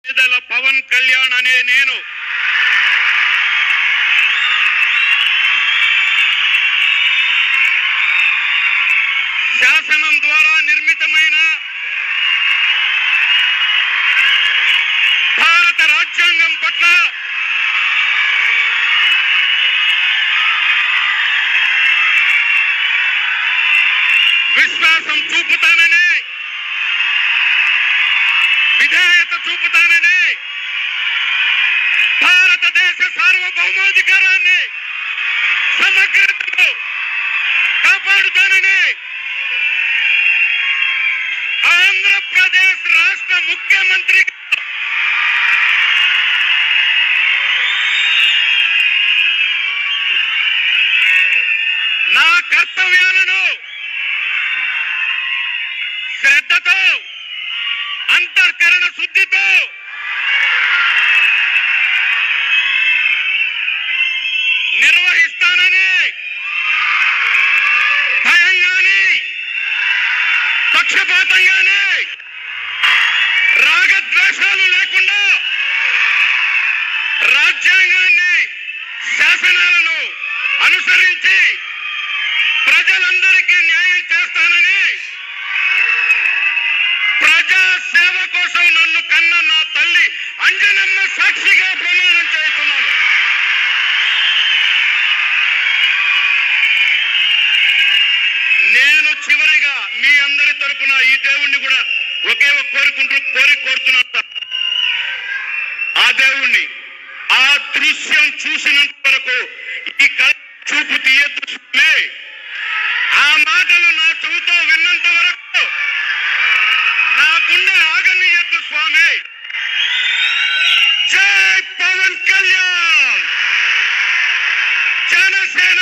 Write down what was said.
పవన్ కళ్యాణ్ అనే నేను శాసనం ద్వారా నిర్మితమైన భారత రాజ్యాంగం పట్ల విశ్వాసం చూపుతానని, విధేయత చూపుతానని, భారతదేశ సార్వభౌమాధికారాన్ని సమగ్రతను కాపాడుతానని ఆంధ్రప్రదేశ్ రాష్ట్ర ముఖ్యమంత్రిగా నా కర్తవ్యాలను శ్రద్ధతో, అంతఃకరణ శుద్ధితో నిర్వహిస్తానని భయంగాని, పక్షపాతంగానే, రాగద్వేషాలు లేకుండా రాజ్యాంగాన్ని, శాసనాలను అనుసరించి ప్రజలందరికీ న్యాయం చేస్తానని, ప్రజా సేవ కోసం నన్ను కన్న నా తల్లి అంజనమ్మ సాక్షిగా ప్రమాణం చేస్తున్నాను. నేను చివరిగా మీ అందరి తరపున ఈ దేవుణ్ణి కూడా ఒకే కోరుతున్నాను. ఆ దేవుణ్ణి ఆ దృశ్యం చూసినంత వరకు ఈ కళ చూపు తీయద్దు స్వామి. ఆ మాటలు నా చెవుతో విన్నంత వరకు నా గుండె ఆగనీయద్దు స్వామి. జై పవన్ కళ్యాణ్, జనసేన.